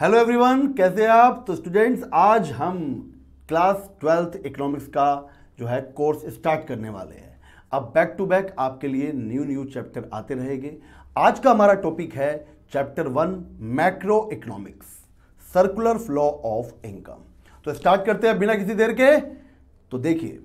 Hello everyone, कैसे हैं आप। तो स्टूडेंट्स, आज हम क्लास 12th इकोनॉमिक्स का जो है कोर्स स्टार्ट करने वाले हैं। अब बैक टू बैक आपके लिए न्यू चैप्टर आते रहेंगे। आज का हमारा टॉपिक है chapter 1 macro economics, circular flow of income. तो स्टार्ट करते हैं बिना किसी देर के। तो देखिए,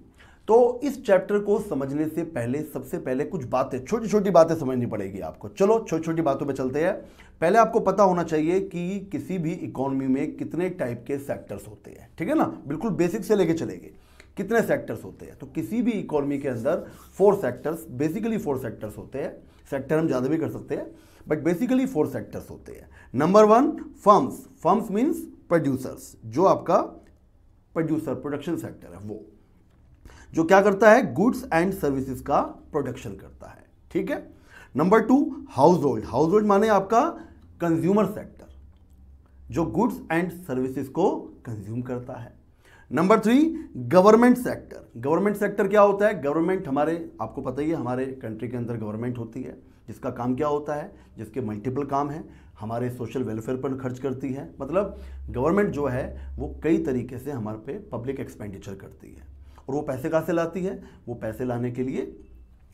तो इस चैप्टर को समझने से पहले सबसे पहले कुछ बातें, छोटी छोटी बातें समझनी पड़ेगी आपको। चलो छोटी छोटी बातों पे चलते हैं। पहले आपको पता होना चाहिए कि किसी भी इकोनॉमी में कितने टाइप के सेक्टर्स होते हैं, ठीक है ना। बिल्कुल बेसिक से लेके चलेंगे, कितने सेक्टर्स होते हैं। तो किसी भी इकोनॉमी के अंदर 4 सेक्टर्स, बेसिकली 4 सेक्टर्स होते हैं। सेक्टर हम ज़्यादा भी कर सकते हैं, बट बेसिकली 4 सेक्टर्स होते हैं। Number 1 firms. Firms means producers, जो आपका प्रोड्यूसर प्रोडक्शन सेक्टर है, वो जो क्या करता है, गुड्स एंड सर्विसेज का प्रोडक्शन करता है, ठीक है। Number 2 house hold. House hold माने आपका कंज्यूमर सेक्टर, जो गुड्स एंड सर्विसेज को कंज्यूम करता है। Number 3 government sector. Government sector क्या होता है? गवर्नमेंट हमारे, आपको पता ही है, हमारे कंट्री के अंदर गवर्नमेंट होती है, जिसका काम क्या होता है, जिसके मल्टीपल काम हैं, हमारे सोशल वेलफेयर पर खर्च करती है। मतलब गवर्नमेंट जो है वो कई तरीके से हमारे पे पब्लिक एक्सपेंडिचर करती है। और वो पैसे कहाँ से लाती है? वो पैसे लाने के लिए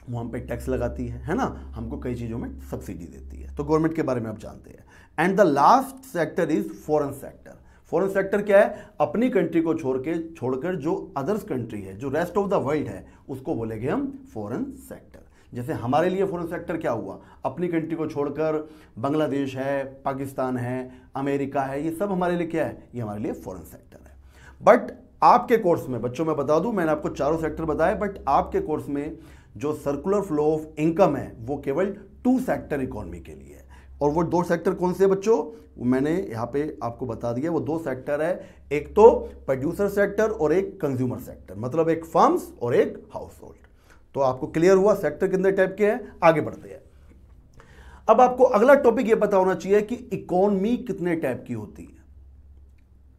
वो हम पे टैक्स लगाती है ना, हमको कई चीज़ों में सब्सिडी देती है। तो गवर्नमेंट के बारे में आप जानते हैं। And the last sector is foreign sector. Foreign sector क्या है? अपनी कंट्री को छोड़कर जो अदर्स कंट्री है, जो रेस्ट ऑफ द वर्ल्ड है, उसको बोलेंगे हम फॉरेन सेक्टर। जैसे हमारे लिए फॉरेन सेक्टर क्या हुआ? अपनी कंट्री को छोड़कर बांग्लादेश है, पाकिस्तान है, अमेरिका है, ये सब हमारे लिए क्या है? ये हमारे लिए फॉरेन सेक्टर है। बट आपके कोर्स में बच्चों, मैं बता दूं, मैंने आपको चारों सेक्टर बताए, बट आपके कोर्स में जो सर्कुलर फ्लो ऑफ इनकम है वो केवल 2 सेक्टर इकोनॉमी के लिए है। और वो 2 सेक्टर कौन से बच्चों? वो मैंने यहाँ पे आपको बता दिया। वो 2 सेक्टर है, एक तो प्रोड्यूसर सेक्टर और एक कंज्यूमर सेक्टर, मतलब एक फर्म्स और एक हाउस होल्ड। तो आपको क्लियर हुआ सेक्टर कितने टाइप के हैं। आगे बढ़ते हैं। अब आपको अगला टॉपिक ये पता होना चाहिए कि इकोनॉमी कितने टाइप की होती है,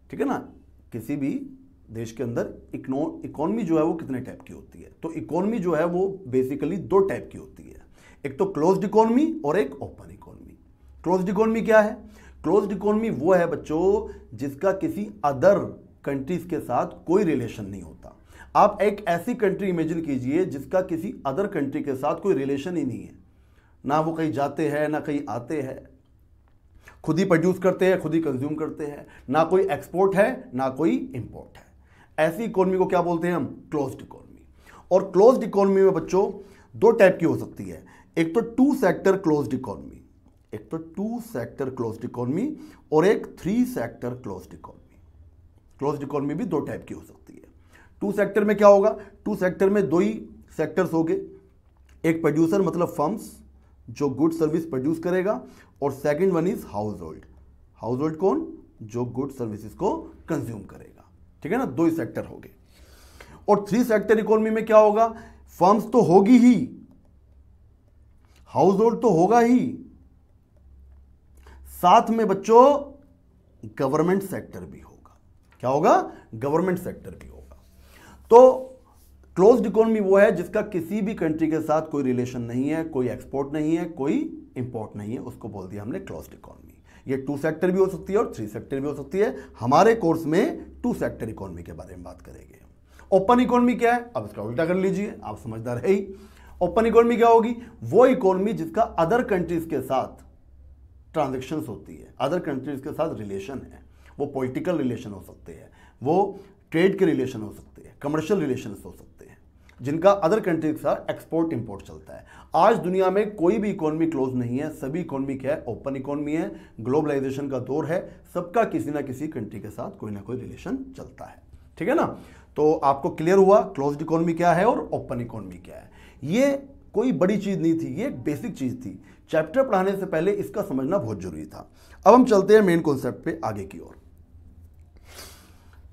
ठीक है ना। किसी भी देश के अंदर इकोनॉमी जो है वो कितने टाइप की होती है। तो इकोनॉमी जो है वो बेसिकली 2 टाइप की होती है, एक तो क्लोज्ड इकोनॉमी और एक ओपन इकोनॉमी। क्लोज्ड इकोनॉमी क्या है? क्लोज्ड इकोनॉमी वो है बच्चों जिसका किसी अदर कंट्रीज के साथ कोई रिलेशन नहीं होता। आप एक ऐसी कंट्री इमेजिन कीजिए जिसका किसी अदर कंट्री के साथ कोई रिलेशन ही नहीं है, ना वो कहीं जाते हैं ना कहीं आते हैं, खुद ही प्रोड्यूस करते हैं, खुद ही कंज्यूम करते हैं, ना कोई एक्सपोर्ट है ना कोई इंपोर्ट है। ऐसी इकोनॉमी को क्या बोलते हैं हम? Closed economy. और क्लोज्ड इकोनॉमी में बच्चों 2 टाइप की हो सकती है, एक तो 2 सेक्टर क्लोज्ड इकोनॉमी, एक तो 2 सेक्टर क्लोज्ड इकोनॉमी और एक 3 sector closed economy. Closed economy भी 2 टाइप की हो सकती है। 2 सेक्टर में क्या होगा? 2 सेक्टर में 2 ही सेक्टर्स होंगे, एक प्रोड्यूसर मतलब फर्म्स जो गुड सर्विस प्रोड्यूस करेगा, और second one is house hold. House hold कौन? जो गुड सर्विसेज को कंज्यूम करेगा, ठीक है ना। 2 ही सेक्टर हो गए। और 3 सेक्टर इकोनॉमी में क्या होगा? फर्म्स तो होगी ही, हाउस होल्ड तो होगा ही, साथ में बच्चों गवर्नमेंट सेक्टर भी होगा। क्या होगा? गवर्नमेंट सेक्टर भी होगा। तो क्लोज्ड इकोनॉमी वो है जिसका किसी भी कंट्री के साथ कोई रिलेशन नहीं है, कोई एक्सपोर्ट नहीं है, कोई इंपोर्ट नहीं है, उसको बोल दिया हमने क्लोज्ड इकोनॉमी। ये 2 सेक्टर भी हो सकती है और 3 सेक्टर भी हो सकती है। हमारे कोर्स में 2 सेक्टर इकोनॉमी के बारे में बात करेंगे। ओपन इकोनॉमी क्या है? अब इसका उल्टा कर लीजिए, आप समझदार है ही। ओपन इकोनॉमी क्या होगी? वो इकोनॉमी जिसका अदर कंट्रीज के साथ ट्रांजेक्शन्स होती है, अदर कंट्रीज के साथ रिलेशन है। वो पॉलिटिकल रिलेशन हो सकते हैं, वो ट्रेड के रिलेशन हो सकते हैं, कमर्शियल रिलेशन हो सकते हैं, जिनका अदर कंट्री के साथ एक्सपोर्ट इंपोर्ट चलता है। आज दुनिया में कोई भी इकोनॉमी क्लोज नहीं है, सभी इकोनॉमी क्या है? ओपन इकोनॉमी है। ग्लोबलाइजेशन का दौर है, सबका किसी ना किसी कंट्री के साथ कोई ना कोई रिलेशन चलता है, ठीक है ना। तो आपको क्लियर हुआ क्लोज्ड इकोनॉमी क्या है और ओपन इकोनॉमी क्या है। ये कोई बड़ी चीज नहीं थी, ये एक बेसिक चीज थी। चैप्टर पढ़ाने से पहले इसका समझना बहुत जरूरी था। अब हम चलते हैं मेन कॉन्सेप्ट पे आगे की ओर।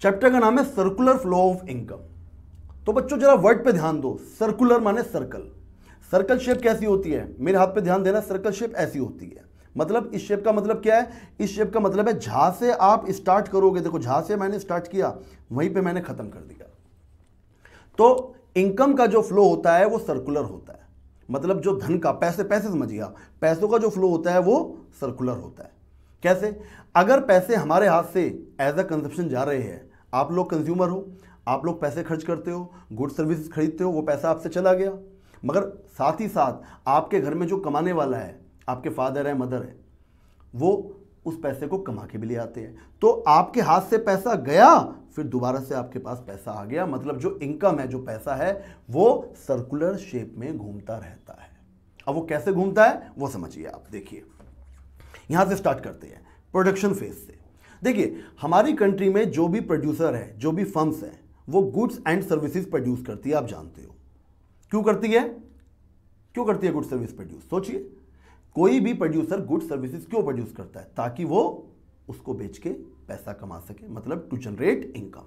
चैप्टर का नाम है सर्कुलर फ्लो ऑफ इनकम। तो बच्चों जरा वर्ड पे ध्यान दो। सर्कुलर माने सर्कल। सर्कल शेप कैसी होती है? मेरे हाथ पे ध्यान देना। सर्कल शेप ऐसी होती है। मतलब इस शेप का मतलब क्या है? इस शेप का मतलब है जहां से आप स्टार्ट करोगे, देखो जहां से मैंने स्टार्ट किया वहीं पे मैंने खत्म कर दिया। तो इनकम का जो फ्लो होता है वो सर्कुलर होता है। मतलब जो धन का, पैसे समझिए आप, पैसों का जो फ्लो होता है वो सर्कुलर होता है। कैसे? अगर पैसे हमारे हाथ से एज अ कंजप्शन जा रहे हैं, आप लोग कंज्यूमर हो, आप लोग पैसे खर्च करते हो, गुड सर्विसेज खरीदते हो, वो पैसा आपसे चला गया, मगर साथ ही साथ आपके घर में जो कमाने वाला है, आपके फादर है, मदर है, वो उस पैसे को कमा के भी ले आते हैं, तो आपके हाथ से पैसा गया, फिर दोबारा से आपके पास पैसा आ गया। मतलब जो इनकम है, जो पैसा है, वो सर्कुलर शेप में घूमता रहता है। अब वो कैसे घूमता है वो समझिए आप। देखिए, यहां से स्टार्ट करते हैं प्रोडक्शन फेज से। देखिए, हमारी कंट्री में जो भी प्रोड्यूसर है, जो भी फर्म्स है, वो गुड्स एंड सर्विसेज प्रोड्यूस करती है। आप जानते हो क्यों करती है? क्यों करती है गुड सर्विस प्रोड्यूस? सोचिए, कोई भी प्रोड्यूसर गुड सर्विसेज क्यों प्रोड्यूस करता है? ताकि वो उसको बेच के पैसा कमा सके, मतलब टू जनरेट इनकम,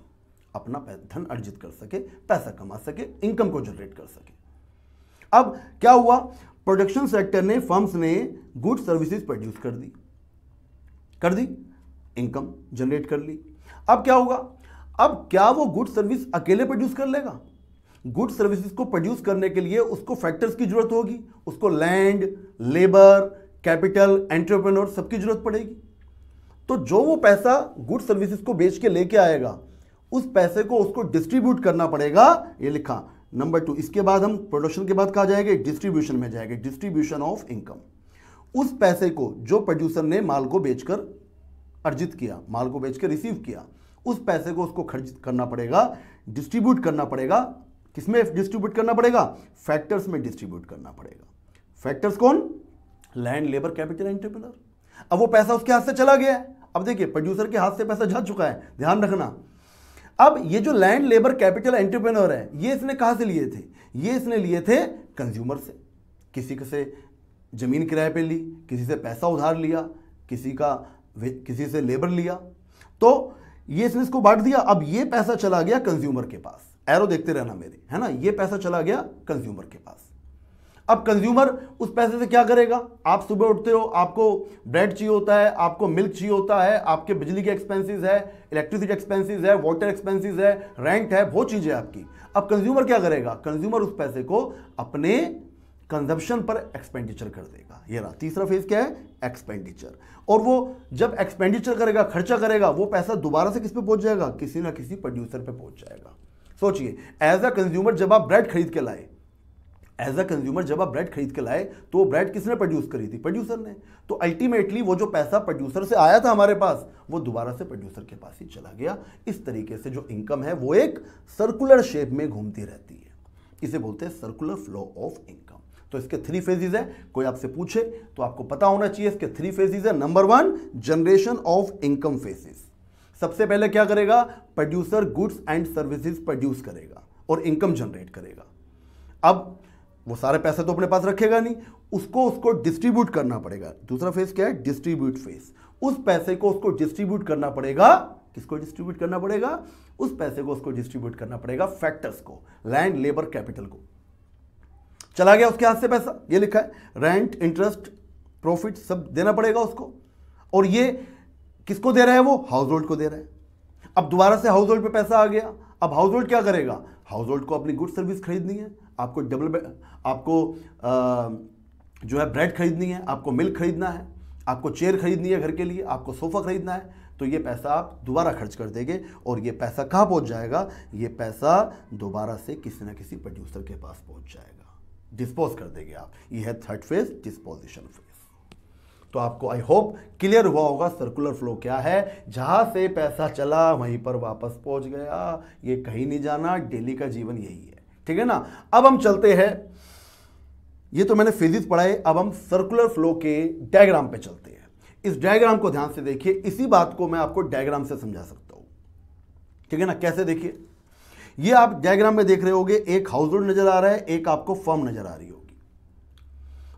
अपना धन अर्जित कर सके, पैसा कमा सके, इनकम को जनरेट कर सके। अब क्या हुआ? प्रोडक्शन सेक्टर ने, फर्म्स ने गुड सर्विसेज प्रोड्यूस कर दी, इनकम जनरेट कर ली। अब क्या होगा? अब क्या वो गुड सर्विस अकेले प्रोड्यूस कर लेगा? गुड सर्विसेज को प्रोड्यूस करने के लिए उसको फैक्टर्स की जरूरत होगी, उसको लैंड, लेबर, कैपिटल, एंटरप्रेन्योर सबकी जरूरत पड़ेगी। तो जो वो पैसा गुड सर्विसेज को बेच के लेके आएगा, उस पैसे को उसको डिस्ट्रीब्यूट करना पड़ेगा। ये लिखा नंबर 2। इसके बाद हम प्रोडक्शन के बाद कहा जाएगा डिस्ट्रीब्यूशन में जाएंगे, डिस्ट्रीब्यूशन ऑफ इनकम। उस पैसे को जो प्रोड्यूसर ने माल को बेचकर अर्जित किया, माल को बेचकर रिसीव किया, उस पैसे को उसको खर्च करना पड़ेगा, डिस्ट्रीब्यूट करना पड़ेगा। किसमें डिस्ट्रीब्यूट करना पड़ेगा? फैक्टर्स में डिस्ट्रीब्यूट करना पड़ेगा। फैक्टर्स कौन? Land, labour, capital, entrepreneur. अब वो पैसा उसके हाथ से चला गया है। अब देखिए, प्रोड्यूसर के हाथ से पैसा जा चुका है, ध्यान रखना। अब ये जो लैंड, लेबर, कैपिटल, एंटरप्रेन्योर है, ये इसने कहां से लिए थे? ये इसने लिए थे कंज्यूमर से। किसी से जमीन किराए पे ली, किसी से पैसा उधार लिया, किसी से लेबर लिया, तो ये इसने इसको बांट दिया। अब ये पैसा चला गया कंज्यूमर के पास। एरो देखते रहना मेरे, है ना? ये पैसा चला गया कंज्यूमर के पास। अब कंज्यूमर उस पैसे से क्या करेगा? आप सुबह उठते हो, आपको ब्रेड चाहिए होता है, आपको मिल्क चाहिए होता है, आपके बिजली के एक्सपेंसेस है, इलेक्ट्रिसिटी एक्सपेंसेस है, वाटर एक्सपेंसेस है, रेंट है, बहुत चीजें आपकी। अब कंज्यूमर क्या करेगा? कंज्यूमर उस पैसे को अपने कंजप्शन पर एक्सपेंडिचर कर देगा। ये रहा तीसरा फेज, क्या है? एक्सपेंडिचर। और वो जब एक्सपेंडिचर करेगा, खर्चा करेगा, वो पैसा दोबारा से किस पे पहुंच जाएगा? किसी ना किसी प्रोड्यूसर पे पहुंच जाएगा। सोचिए, एज अ कंज्यूमर जब आप ब्रेड खरीद के लाए, तो वो ब्रेड किसने प्रोड्यूस करी थी? प्रोड्यूसर ने। तो अल्टीमेटली वो जो पैसा प्रोड्यूसर से आया था हमारे पास, वो दोबारा से प्रोड्यूसर के पास ही चला गया। इस तरीके से जो इनकम है वो एक सर्कुलर शेप में घूमती रहती है। इसे बोलते हैं सर्कुलर फ्लो ऑफ इनकम। तो इसके 3 फेजेस है। कोई आपसे पूछे तो आपको पता होना चाहिए इसके 3 फेजेस है। Number 1, generation of income phases. सबसे पहले क्या करेगा? Producer goods and services produce करेगा और इनकम जनरेट करेगा। अब वो सारे पैसे तो अपने पास रखेगा नहीं, उसको डिस्ट्रीब्यूट करना पड़ेगा। दूसरा फेज क्या है? Distribute phase. उस पैसे को उसको डिस्ट्रीब्यूट करना पड़ेगा। किसको डिस्ट्रीब्यूट करना पड़ेगा? उस पैसे को उसको डिस्ट्रीब्यूट करना पड़ेगा फैक्टर्स को, लैंड, लेबर, कैपिटल को। चला गया उसके हाथ से पैसा, ये लिखा है, रेंट, इंटरेस्ट, प्रॉफिट सब देना पड़ेगा उसको। और ये किसको दे रहा है? वो हाउस होल्ड को दे रहा है। अब दोबारा से हाउस होल्ड पे पैसा आ गया। अब हाउस होल्ड क्या करेगा? हाउस होल्ड को अपनी गुड सर्विस खरीदनी है, आपको जो है ब्रेड खरीदनी है, आपको मिल्क खरीदना है, आपको चेयर खरीदनी है घर के लिए, आपको सोफा खरीदना है, तो ये पैसा आप दोबारा खर्च कर देंगे। और ये पैसा कहाँ पहुंच जाएगा? ये पैसा दोबारा से किसी ना किसी प्रोड्यूसर के पास पहुंच जाएगा, डिस्पोज कर देंगे आप। ये है थर्ड फेज, डिस्पोजिशन फेज। तो आपको आई होप क्लियर हुआ होगा सर्कुलर फ्लो क्या है। जहां से पैसा चला वहीं पर वापस पहुंच गया, ये कहीं नहीं जाना, डेली का जीवन यही है, ठीक है ना। अब हम चलते हैं, ये तो मैंने फिजिक्स पढ़ाए, अब हम सर्कुलर फ्लो के डायग्राम पे चलते हैं। इस डायग्राम को ध्यान से देखिए, इसी बात को मैं आपको डायग्राम से समझा सकता हूं, ठीक है ना। कैसे? देखिए, ये आप डायग्राम में देख रहे होगे, एक हाउस होल्ड नजर आ रहा है, एक आपको फर्म नजर आ रही होगी।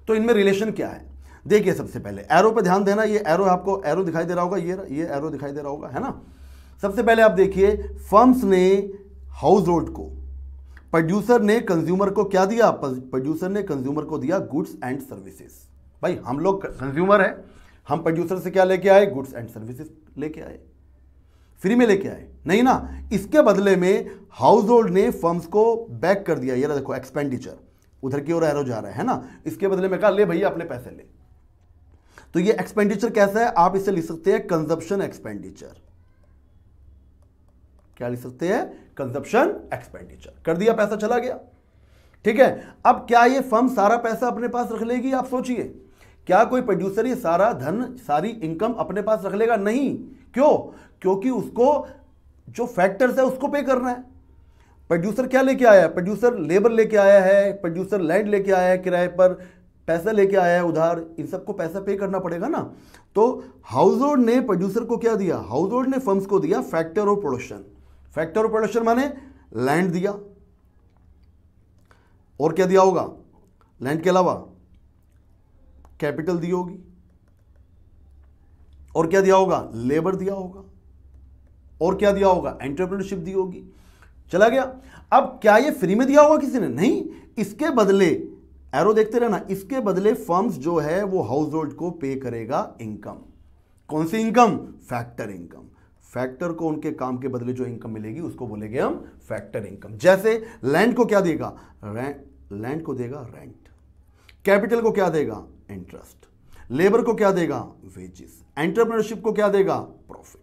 तो इनमें रिलेशन क्या है? देखिए, सबसे पहले एरो पे ध्यान देना। ये एरो, आपको एरो दिखाई दे रहा होगा, ये एरो दिखाई दे रहा होगा, है ना। सबसे पहले आप देखिए, फर्म्स ने हाउस होल्ड को, प्रोड्यूसर ने कंज्यूमर को क्या दिया? प्रोड्यूसर ने कंज्यूमर को दिया गुड्स एंड सर्विसेज। भाई हम लोग कंज्यूमर है, हम प्रोड्यूसर से क्या लेके आए? गुड्स एंड सर्विसेज लेके आए। फ्री में लेके आए नहीं ना। इसके बदले में हाउस होल्ड ने फर्म्स को बैक कर दिया। ये देखो एक्सपेंडिचर उधर की ओर एरो जा रहा है ना। इसके बदले में कहा ले भैया अपने पैसे ले। तो ये एक्सपेंडिचर कैसा है, आप इसे लिख सकते हैं कंजप्शन एक्सपेंडिचर। क्या लिख सकते हैं, कंजप्शन एक्सपेंडिचर। कर दिया, पैसा चला गया, ठीक है। अब क्या ये फर्म सारा पैसा अपने पास रख लेगी, आप सोचिए, क्या कोई प्रोड्यूसर ये सारा धन, सारी इनकम अपने पास रख लेगा? नहीं। क्यों? क्योंकि उसको जो फैक्टर्स है उसको पे करना है। प्रोड्यूसर क्या लेके आया है, प्रोड्यूसर लेबर लेके आया है, प्रोड्यूसर लैंड लेके आया है किराए पर, पैसा लेके आया है उधार, इन सबको पैसा पे करना पड़ेगा ना। तो हाउस होल्ड ने प्रोड्यूसर को क्या दिया, हाउस होल्ड ने फर्म्स को दिया factor of production. Factor of production माने लैंड दिया, और क्या दिया होगा, लैंड के अलावा कैपिटल दी होगी, और क्या दिया होगा, लेबर दिया होगा, और क्या दिया होगा, एंटरप्रेन्योरशिप दी होगी। चला गया। अब क्या ये फ्री में दिया होगा किसी ने? नहीं। इसके बदले, एरो देखते रहना, इसके बदले फर्म्स जो है वो हाउस होल्ड को पे करेगा इनकम। कौन सी इनकम? Factor income. फैक्टर को उनके काम के बदले जो इनकम मिलेगी उसको बोलेंगे हम फैक्टर इनकम। जैसे लैंड को क्या देगा, लैंड को देगा रेंट, कैपिटल को क्या देगा, इंटरेस्ट, लेबर को क्या देगा, वेजेस, एंटरप्रेन्योरशिप को क्या देगा, प्रॉफिट।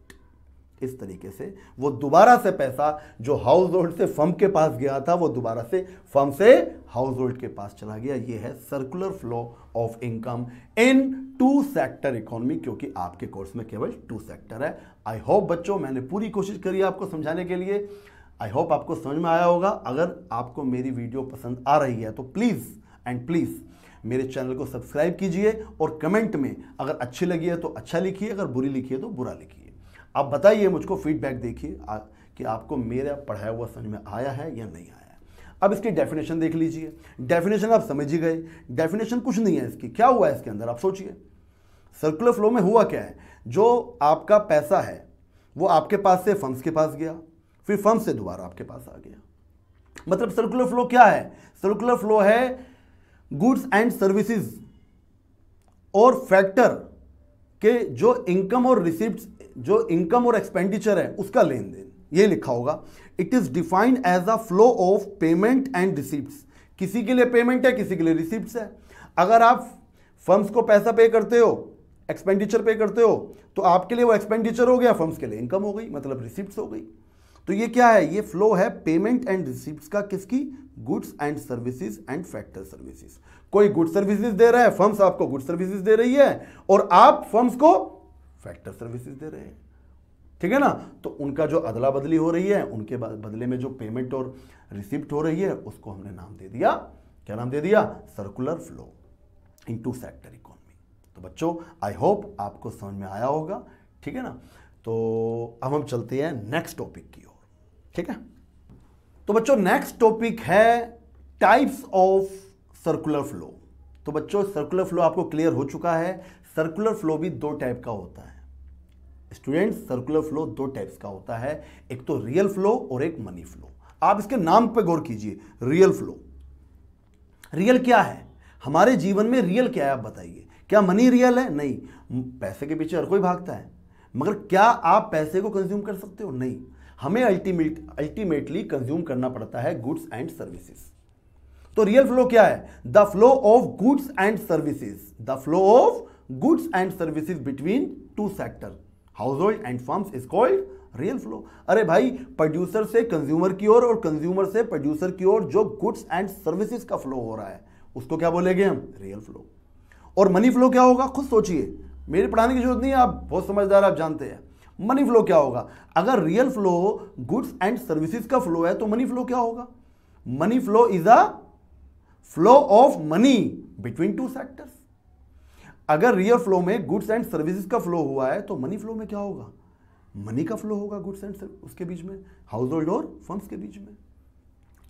इस तरीके से वो दोबारा से पैसा जो हाउस होल्ड से फर्म के पास गया था वो दोबारा से फर्म से हाउस होल्ड के पास चला गया। ये है circular flow of income in two sector economy, क्योंकि आपके कोर्स में केवल 2 सेक्टर है। आई होप बच्चों, मैंने पूरी कोशिश करी आपको समझाने के लिए। आई होप आपको समझ में आया होगा। अगर आपको मेरी वीडियो पसंद आ रही है तो प्लीज़ एंड प्लीज़ मेरे चैनल को सब्सक्राइब कीजिए, और कमेंट में अगर अच्छी लगी है तो अच्छा लिखिए, अगर बुरी लिखी है तो बुरा लिखिए। आप बताइए, मुझको फीडबैक देखिए कि आपको मेरा पढ़ाया हुआ समझ में आया है या नहीं आया है। अब इसकी डेफिनेशन देख लीजिए। डेफिनेशन आप समझ ही गए। डेफिनेशन कुछ नहीं है इसकी, क्या हुआ है इसके अंदर आप सोचिए। सर्कुलर फ्लो में हुआ क्या है, जो आपका पैसा है वो आपके पास से फर्म्स के पास गया, फिर फर्म से दोबारा आपके पास आ गया। मतलब सर्कुलर फ्लो क्या है, सर्कुलर फ्लो है गुड्स एंड सर्विसेज और फैक्टर के जो इनकम और रिसिप्ट्स, जो इनकम और एक्सपेंडिचर है उसका लेन देन। ये लिखा होगा, it is defined as a flow of payment and receipts. किसी के लिए पेमेंट है, किसी के लिए रिसिप्ट्स है। अगर आप फर्म्स को पैसा पे करते हो, एक्सपेंडिचर पे करते हो, तो आपके लिए वो एक्सपेंडिचर हो गया, फर्म्स के लिए इनकम हो गई, मतलब रिसिप्ट्स हो गई। तो ये क्या है, ये फ्लो है पेमेंट एंड रिसिप्ट्स का, किसकी, goods and services and factor services. कोई गुड सर्विसेज दे रहा है, फर्म्स आपको गुड सर्विसेज दे रही है, और आप फर्म्स को फैक्टर सर्विसेज दे रहे हैं, ठीक है ना। तो उनका जो अदला बदली हो रही है, उनके बदले में जो पेमेंट और रिसिप्ट हो रही है, उसको हमने नाम दे दिया, क्या नाम दे दिया, circular flow in two sector economy. तो बच्चों, आई होप आपको समझ में आया होगा, ठीक है ना। तो अब हम चलते हैं नेक्स्ट टॉपिक की ओर, ठीक है। तो बच्चों, नेक्स्ट टॉपिक है टाइप्स ऑफ सर्कुलर फ्लो। तो बच्चों, सर्कुलर फ्लो आपको क्लियर हो चुका है। सर्कुलर फ्लो भी 2 टाइप का होता है स्टूडेंट्स। सर्कुलर फ्लो 2 टाइप्स का होता है, एक तो रियल फ्लो और एक मनी फ्लो। आप इसके नाम पे गौर कीजिए, रियल फ्लो। रियल क्या है हमारे जीवन में, रियल क्या है आप बताइए। क्या मनी रियल है? नहीं, पैसे के पीछे हर कोई भागता है, मगर क्या आप पैसे को कंज्यूम कर सकते हो? नहीं, हमें अल्टीमेटली कंज्यूम करना पड़ता है गुड्स एंड सर्विसेज। तो रियल फ्लो क्या है, the flow of goods and services, the flow of goods and services between 2 sector, house hold and firms, is called real flow. अरे भाई, प्रोड्यूसर से कंज्यूमर की ओर और कंज्यूमर से प्रोड्यूसर की ओर जो गुड्स एंड सर्विसेज का फ्लो हो रहा है उसको क्या बोलेंगे हम, रियल फ्लो। और मनी फ्लो क्या होगा, खुद सोचिए, मेरे पढ़ाने की जरूरत नहीं है, आप बहुत समझदार, आप जानते हैं। मनी फ्लो क्या होगा, अगर real flow goods and services का फ्लो है तो मनी फ्लो क्या होगा, money flow is a flow of money between 2 sectors. अगर रियल फ्लो में गुड्स एंड सर्विसेज का फ्लो हुआ है तो मनी फ्लो में क्या होगा, मनी का फ्लो होगा गुड्स एंड उसके बीच में, हाउस होल्ड और फर्म्स के बीच में।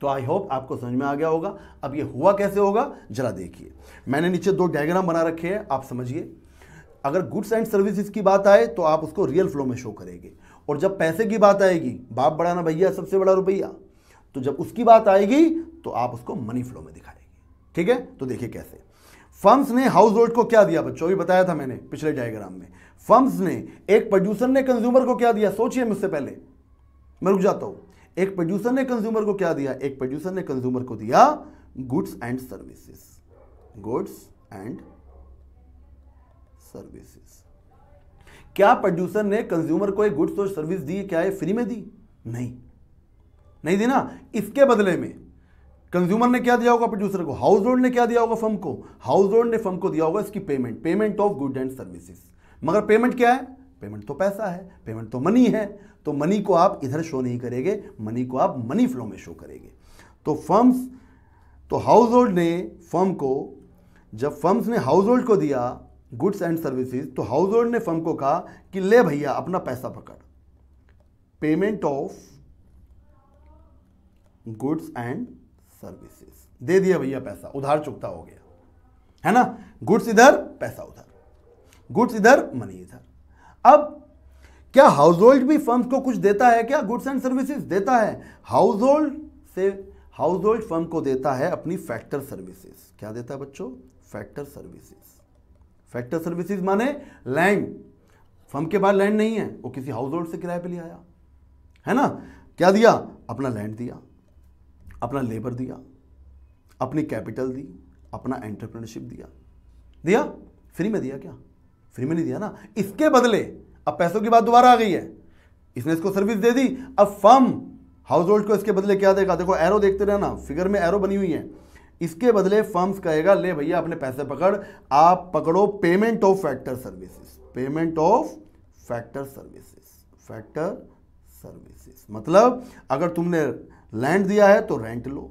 तो आई होप आपको समझ में आ गया होगा। अब ये हुआ कैसे होगा जरा देखिए, मैंने नीचे 2 डायग्राम बना रखे हैं, आप समझिए। अगर गुड्स एंड सर्विसेज की बात आए तो आप उसको रियल फ्लो में शो करेंगे, और जब पैसे की बात आएगी, बाप बड़ा ना भैया सबसे बड़ा रुपया, तो जब उसकी बात आएगी तो आप उसको मनी फ्लो में दिखाएंगे, ठीक है। तो देखिए कैसे, फर्म्स ने हाउस होल्ड को क्या दिया, बच्चों भी बताया था मैंने पिछले डायग्राम में। फर्म्स ने, एक प्रोड्यूसर ने कंज्यूमर को क्या दिया, सोचिए मुझसे पहले, मैं रुक जाता हूं। एक प्रोड्यूसर ने कंज्यूमर को क्या दिया, एक प्रोड्यूसर ने कंज्यूमर को दिया goods and services, goods and services. क्या प्रोड्यूसर ने कंज्यूमर को एक गुड्स और सर्विस दी? क्या ये फ्री में दी? नहीं दी ना। इसके बदले में कंज्यूमर ने क्या दिया होगा प्रोड्यूसर को? हाउस होल्ड ने क्या दिया होगा फर्म को? हाउस होल्ड ने फर्म को दिया होगा इसकी payment of good and services. मगर पेमेंट क्या है? पेमेंट तो पैसा है, पेमेंट तो मनी है। तो मनी को आप इधर शो नहीं करेंगे, मनी को आप मनी फ्लो में शो करेंगे। तो हाउस होल्ड ने फर्म को, जब फर्म्स ने हाउस होल्ड को दिया गुड्स एंड सर्विसेज, तो हाउस होल्ड ने फर्म को कहा कि ले भैया अपना पैसा पकड़, payment of goods and services. दे दिया भैया पैसा, उधार चुकता हो गया, है ना। गुड्स इधर, पैसा उधर, गुड्स इधर, मनी इधर। अब क्या हाउस होल्ड भी फर्म्स को कुछ देता है क्या? गुड्स एंड सर्विसेज देता है। हाउस होल्ड फर्म को देता है अपनी फैक्टर सर्विसेज। क्या देता है बच्चों? Factor services. फैक्टर सर्विसेज माने लैंड। फर्म के पास लैंड नहीं है, वो किसी हाउस होल्ड से किराए पे ले आया, है ना। क्या दिया? अपना लैंड दिया, अपना लेबर दिया, अपनी कैपिटल दी, अपना एंटरप्रेन्योरशिप दिया। फ्री में दिया क्या? फ्री में नहीं दिया ना। इसके बदले अब पैसों की बात दोबारा आ गई है, इसने इसको सर्विस दे दी। अब फर्म हाउस होल्ड को इसके बदले क्या देगा? देखो एरो देखते रहना, फिगर में एरो बनी हुई है। इसके बदले फर्म्स कहेगा ले भैया अपने पैसे पकड़, आप पकड़ो payment of factor services. Payment of factor services मतलब अगर तुमने लैंड दिया है तो रेंट लो,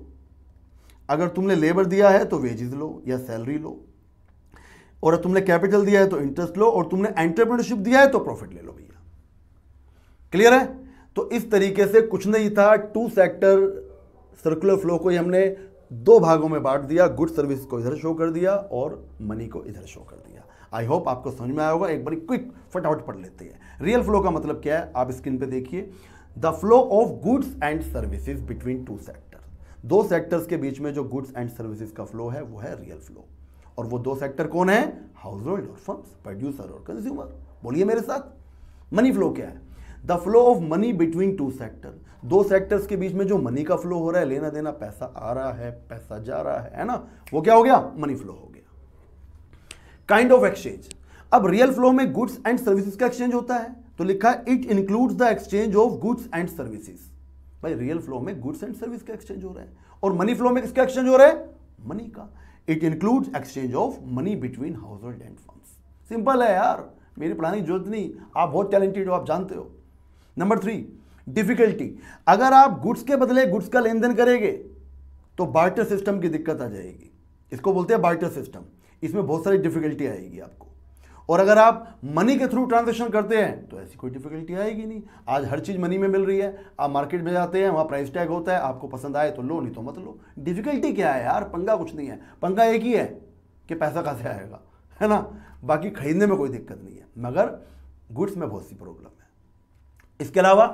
अगर तुमने लेबर दिया है तो वेजेस लो या सैलरी लो, और तुमने कैपिटल दिया है तो इंटरेस्ट लो, और तुमने एंटरप्रेन्योरशिप दिया है तो प्रॉफिट ले लो भैया। क्लियर है? तो इस तरीके से कुछ नहीं था, टू सेक्टर सर्कुलर फ्लो को ही हमने दो भागों में बांट दिया। गुड सर्विस को इधर शो कर दिया और मनी को इधर शो कर दिया। आई होप आपको समझ में आया होगा। एक बारी क्विक फटाफट पढ़ लेते हैं। रियल फ्लो का मतलब क्या है? आप स्क्रीन पे देखिए, the flow of goods and services between two sector. दो सेक्टर्स के बीच में जो गुड्स एंड सर्विसेज का फ्लो है वो है रियल फ्लो। और वो दो सेक्टर कौन है? हाउस होल्ड और फर्म्स, प्रोड्यूसर और कंज्यूमर। बोलिए मेरे साथ, मनी फ्लो क्या है? The flow of money between two sector. दो सेक्टर्स के बीच में जो मनी का फ्लो हो रहा है, लेना देना, पैसा आ रहा है, पैसा जा रहा है ना, वो क्या हो गया? मनी फ्लो हो गया। Kind of exchange. अब रियल फ्लो में गुड्स एंड सर्विसेज का एक्सचेंज होता है, तो लिखा है it includes the exchange of goods and services. भाई रियल फ्लो में गुड्स एंड सर्विस का एक्सचेंज हो रहा है, और मनी फ्लो में किसका एक्सचेंज हो रहा है? मनी का। It includes exchange of money between house hold and firms. Simple है यार, मेरी पढ़ाने की जरूरत नहीं, आप बहुत टैलेंटेड हो, आप जानते हो। Number 3, difficulty. अगर आप गुड्स के बदले गुड्स का लेन देन करेंगे तो बार्टर सिस्टम की दिक्कत आ जाएगी। इसको बोलते हैं बार्टर सिस्टम। इसमें बहुत सारी डिफिकल्टी आएगी आपको। और अगर आप मनी के थ्रू ट्रांजैक्शन करते हैं तो ऐसी कोई डिफिकल्टी आएगी नहीं। आज हर चीज मनी में मिल रही है, आप मार्केट में जाते हैं, वहां प्राइस टैग होता है, आपको पसंद आए तो लो, नहीं तो मत लो। डिफिकल्टी क्या है यार? पंगा कुछ नहीं है। पंगा एक ही है कि पैसा कहाँ से आएगा, है ना। बाकी खरीदने में कोई दिक्कत नहीं है, मगर गुड्स में बहुत सी प्रॉब्लम है। इसके अलावा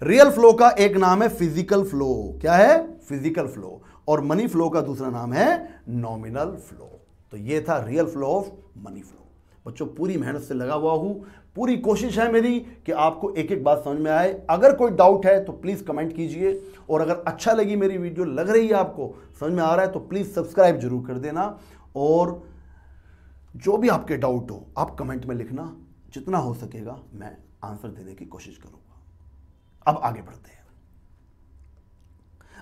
रियल फ्लो का एक नाम है फिजिकल फ्लो। क्या है? Physical flow. और मनी फ्लो का दूसरा नाम है नॉमिनल फ्लो। तो ये था real flow of money flow. बच्चों पूरी मेहनत से लगा हुआ हूं, पूरी कोशिश है मेरी कि आपको एक एक बात समझ में आए। अगर कोई डाउट है तो प्लीज कमेंट कीजिए, और अगर अच्छा लगी मेरी वीडियो, लग रही है आपको, समझ में आ रहा है, तो प्लीज सब्सक्राइब जरूर कर देना। और जो भी आपके डाउट हो आप कमेंट में लिखना, जितना हो सकेगा मैं आंसर देने की कोशिश करूंगा। अब आगे बढ़ते हैं।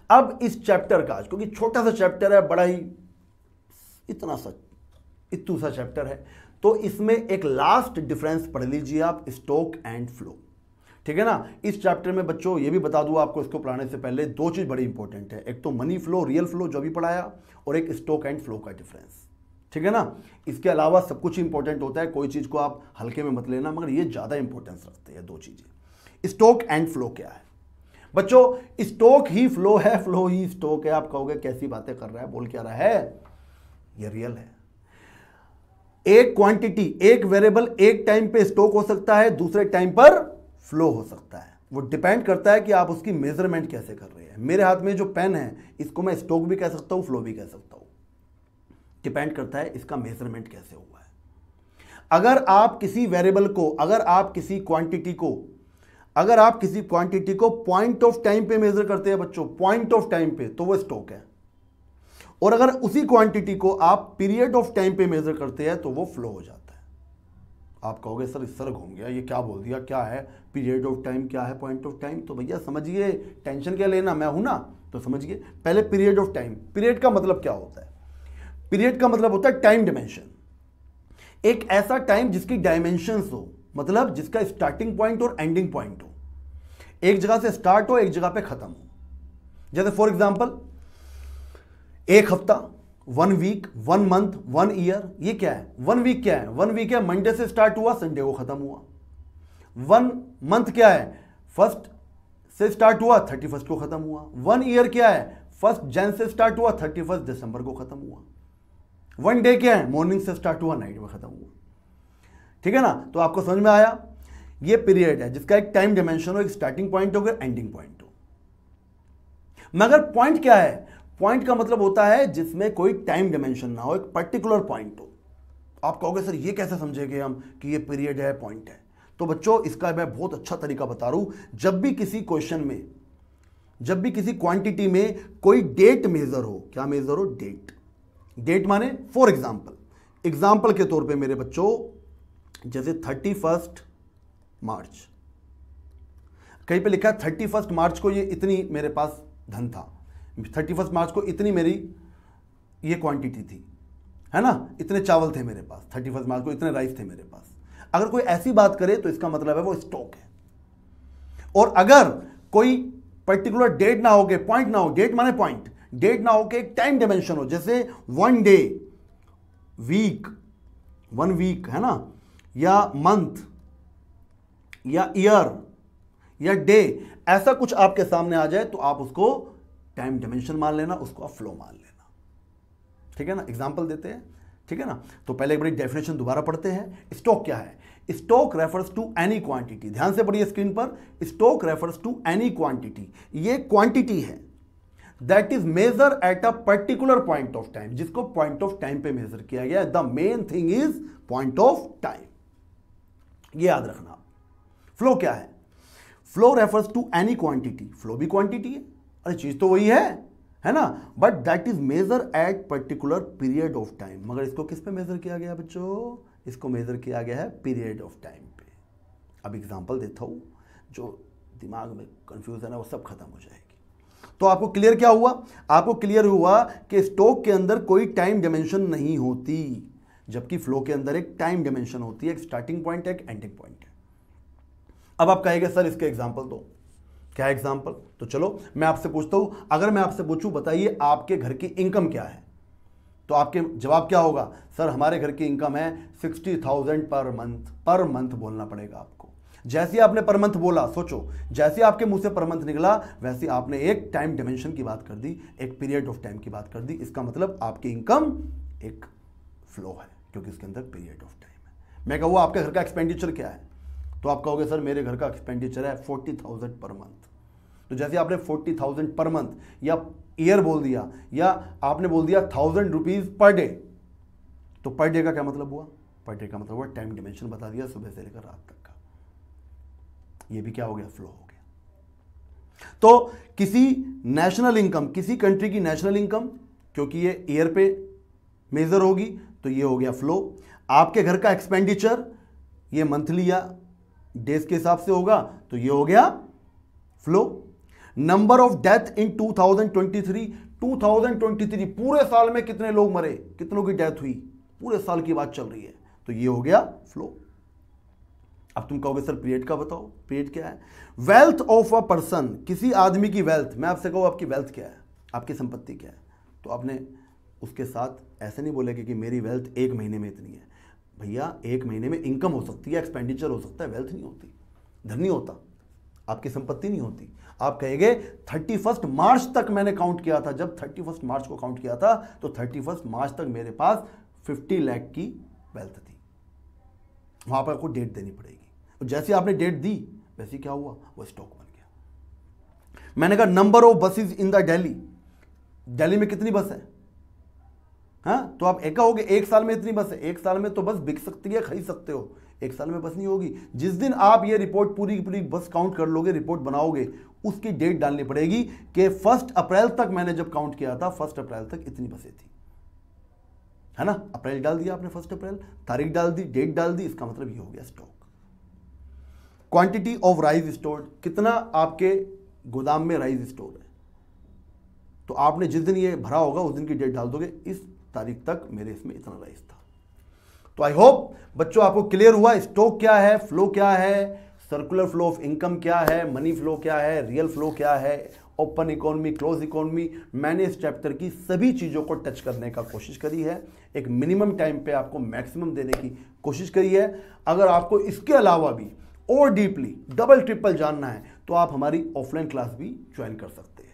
अब इस चैप्टर का, क्योंकि छोटा सा चैप्टर है, बड़ा ही इतू सा चैप्टर है, तो इसमें एक लास्ट डिफरेंस पढ़ लीजिए आप, स्टॉक एंड फ्लो। ठीक है ना। इस चैप्टर में बच्चों ये भी बता दूं आपको, इसको पढ़ाने से पहले दो चीज बड़ी इंपॉर्टेंट है। एक तो मनी फ्लो, रियल फ्लो जो भी पढ़ाया, और एक स्टॉक एंड फ्लो का डिफरेंस। ठीक है ना। इसके अलावा सब कुछ इंपॉर्टेंट होता है, कोई चीज को आप हल्के में मत लेना, मगर ये ज्यादा इंपॉर्टेंस रखते हैं दो चीजें। स्टॉक एंड फ्लो क्या है बच्चों? स्टॉक ही फ्लो है, फ्लो ही स्टॉक है। आप कहोगे कैसी बातें कर रहा है, बोल क्या रहा है? ये रियल है। एक क्वांटिटी, एक वेरिएबल एक टाइम पे स्टॉक हो सकता है, दूसरे टाइम पर फ्लो हो सकता है। वो डिपेंड करता है कि आप उसकी मेजरमेंट कैसे कर रहे हैं। मेरे हाथ में जो पेन है, इसको मैं स्टॉक भी कह सकता हूं, फ्लो भी कह सकता हूं। डिपेंड करता है इसका मेजरमेंट कैसे हुआ है। अगर आप किसी वेरिएबल को, अगर आप किसी क्वांटिटी को पॉइंट ऑफ टाइम पे मेजर करते हैं बच्चों, पॉइंट ऑफ टाइम पे, तो वो स्टॉक है। और अगर उसी क्वांटिटी को आप पीरियड ऑफ टाइम पे मेजर करते हैं तो वो फ्लो हो जाता है। आप कहोगे सर इस तरह घूम गया, ये क्या बोल दिया, क्या है पीरियड ऑफ टाइम, क्या है पॉइंट ऑफ टाइम। तो भैया समझिए, टेंशन क्या लेना, मैं हूं ना, तो समझिए पहले पीरियड ऑफ टाइम। पीरियड का मतलब क्या होता है? पीरियड का मतलब होता है टाइम डिमेंशन, एक ऐसा टाइम जिसकी डायमेंशंस हो, मतलब जिसका स्टार्टिंग पॉइंट और एंडिंग पॉइंट हो, एक जगह से स्टार्ट हो, एक जगह पे खत्म हो। जैसे फॉर एग्जांपल एक हफ्ता, 1 वीक, 1 मंथ, 1 ईयर। ये क्या है? 1 वीक क्या है? 1 वीक है मंडे से स्टार्ट हुआ, संडे को खत्म हुआ। 1 मंथ क्या है? 1 से स्टार्ट हुआ, 31 को खत्म हुआ। 1 ईयर क्या है? 1 जन से स्टार्ट हुआ, 31 दिसंबर को खत्म हुआ। 1 डे क्या है? मॉर्निंग से स्टार्ट हुआ, नाइट में खत्म हुआ। ठीक है ना? तो आपको समझ में आया? ये पीरियड है जिसका एक टाइम डिमेंशन हो, एक स्टार्टिंग पॉइंट हो, एक एंडिंग पॉइंट हो। मगर पॉइंट क्या है? पॉइंट का मतलब होता है जिसमें कोई टाइम डिमेंशन ना हो, एक पर्टिकुलर पॉइंट हो। आप कहोगे सर ये कैसे समझेंगे हम कि ये पीरियड है, पॉइंट है? तो बच्चों इसका मैं बहुत अच्छा तरीका बता रहा हूं। जब भी किसी क्वेश्चन में, जब भी किसी क्वांटिटी में कोई डेट मेजर हो, क्या मेजर हो? डेट। डेट माने फॉर एग्जाम्पल, एग्जाम्पल के तौर पे मेरे बच्चों, जैसे 31 मार्च, कहीं पे लिखा है 31 मार्च को ये इतनी मेरे पास धन था, 31 मार्च को इतनी मेरी ये क्वांटिटी थी, है ना, इतने चावल थे मेरे पास, 31 मार्च को इतने राइस थे मेरे पास। अगर कोई ऐसी बात करे तो इसका मतलब है वो स्टॉक है। और अगर कोई पर्टिकुलर डेट ना हो के, पॉइंट ना हो, डेट माने पॉइंट, डेट ना हो के एक टाइम डिमेंशन हो, जैसे 1 डे, वीक, 1 वीक, है ना, या मंथ, या ईयर, या डे, ऐसा कुछ आपके सामने आ जाए तो आप उसको टाइम डिमेंशन मान लेना, उसको आप फ्लो मान लेना। ठीक है ना? एग्जांपल देते हैं, ठीक है ना? तो पहले एक बड़ी डेफिनेशन दोबारा पढ़ते हैं। स्टॉक क्या है? Stock refers to any quantity, ध्यान से पढ़िए स्क्रीन पर, stock refers to any quantity, ये क्वांटिटी है that is measure at a particular point of time, जिसको पॉइंट ऑफ टाइम पे मेजर किया गया है। The main thing is point of time, ये याद रखना। फ्लो क्या है? Flow refers to any quantity, flow भी क्वांटिटी है, अरे चीज तो वही है ना, but that is measure at particular period of time. मगर इसको किस पे मेजर किया गया बच्चों? इसको मेजर किया गया है पीरियड ऑफ टाइम पे। अब एग्जांपल देता हूं, जो दिमाग में कंफ्यूजन है वो सब खत्म हो जाएगी। तो आपको क्लियर क्या हुआ? आपको क्लियर हुआ कि स्टॉक के अंदर कोई टाइम डिमेंशन नहीं होती, जबकि फ्लो के अंदर एक टाइम डिमेंशन होती है, एक स्टार्टिंग पॉइंट है, एक एंडिंग पॉइंट है। अब आप कहेंगे सर इसके एग्जाम्पल दो, क्या एग्जाम्पल? तो चलो मैं आपसे पूछता हूं, अगर मैं आपसे पूछूं बताइए आपके घर की इनकम क्या है, तो आपके जवाब क्या होगा? सर हमारे घर की इनकम है 60,000 पर मंथ। पर मंथ बोलना पड़ेगा आपको। जैसे आपने पर मंथ बोला, सोचो, जैसे आपके मुंह से पर मंथ निकला वैसे आपने एक टाइम डिमेंशन की बात कर दी, एक पीरियड ऑफ टाइम की बात कर दी। इसका मतलब आपकी इनकम एक फ्लो है, क्योंकि इसके अंदर पीरियड ऑफ टाइम है। मैं कहूँ आपके घर का एक्सपेंडिचर क्या है, तो आप कहोगे सर मेरे घर का एक्सपेंडिचर है 40,000 पर मंथ। तो जैसे आपने 40,000 पर मंथ या ईयर बोल दिया, या आपने बोल दिया 1,000 रुपीज पर डे, तो पर डे का क्या मतलब हुआ? पर डे का मतलब हुआ टाइम डिमेंशन बता दिया, सुबह से लेकर रात तक का। ये भी क्या हो गया? फ्लो हो गया। तो किसी नेशनल इनकम, किसी कंट्री की नेशनल इनकम, क्योंकि ये ईयर पे मेजर होगी, तो ये हो गया फ्लो। आपके घर का एक्सपेंडिचर ये मंथली या डेज के हिसाब से होगा, तो ये हो गया flow. Number of death in 2023, 2023 पूरे साल में कितने लोग मरे, कितनों की डेथ हुई, पूरे साल की बात चल रही है, तो ये हो गया फ्लो। अब तुम कहोगे सर पीरियड का बताओ, पीरियड क्या है? वेल्थ ऑफ अ पर्सन, किसी आदमी की वेल्थ। मैं आपसे कहूँ आपकी वेल्थ क्या है, आपकी संपत्ति क्या है, तो आपने उसके साथ ऐसे नहीं बोलेगे कि मेरी वेल्थ 1 महीने में इतनी है। भैया 1 महीने में इनकम हो सकती है, एक्सपेंडिचर हो सकता है, वेल्थ नहीं होती, धन नहीं होता, आपकी संपत्ति नहीं होती। आप कहेंगे 31 मार्च तक मैंने काउंट किया था, जब 31 मार्च को काउंट किया था तो 31 मार्च तक मेरे पास 50 लाख की वेल्थ थी। वहां पर आपको डेट देनी पड़ेगी, और जैसे आपने डेट दी वैसे क्या हुआ? वो स्टॉक बन गया। मैंने कहा number of buses in the Delhi, Delhi में कितनी बस है? हाँ, तो आप एक कहोगे 1 साल में इतनी बस है। 1 साल में तो बस बिक सकती है, खरीद सकते हो, 1 साल में बस नहीं होगी। जिस दिन आप ये रिपोर्ट पूरी पूरी बस काउंट कर लोगे, रिपोर्ट बनाओगे, उसकी डेट डालनी पड़ेगी कि 1 अप्रैल तक मैंने जब काउंट किया था, 1 अप्रैल तक इतनी बसें थी। है ना। अप्रैल डाल दिया आपने, 1 अप्रैल, तारीख डाल दी, डेट डाल दी, इसका मतलब ये हो गया stock. Quantity of rice stored, कितना आपके गोदाम में राइस स्टोर है, तो आपने जिस दिन ये भरा होगा उस दिन की डेट डाल दोगे, इस तारीख तक मेरे इसमें इतना राइस था। तो आई होप बच्चों आपको क्लियर हुआ स्टॉक क्या है, फ्लो क्या है, सर्कुलर फ्लो ऑफ इनकम क्या है, मनी फ्लो क्या है, रियल फ्लो क्या है, ओपन इकोनॉमी, क्लोज इकोनॉमी। मैंने इस चैप्टर की सभी चीज़ों को टच करने का कोशिश करी है, एक मिनिमम टाइम पे आपको मैक्सिमम देने की कोशिश करी है। अगर आपको इसके अलावा भी और डीपली डबल ट्रिपल जानना है तो आप हमारी ऑफलाइन क्लास भी ज्वाइन कर सकते हैं।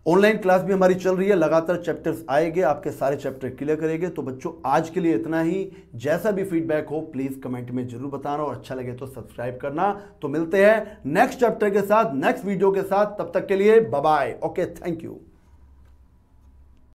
ऑनलाइन क्लास भी हमारी चल रही है, लगातार चैप्टर्स आएंगे, आपके सारे चैप्टर क्लियर करेंगे। तो बच्चों आज के लिए इतना ही, जैसा भी फीडबैक हो प्लीज कमेंट में जरूर बताना, और अच्छा लगे तो सब्सक्राइब करना। तो मिलते हैं नेक्स्ट चैप्टर के साथ, नेक्स्ट वीडियो के साथ, तब तक के लिए bye bye. Okay, thank you.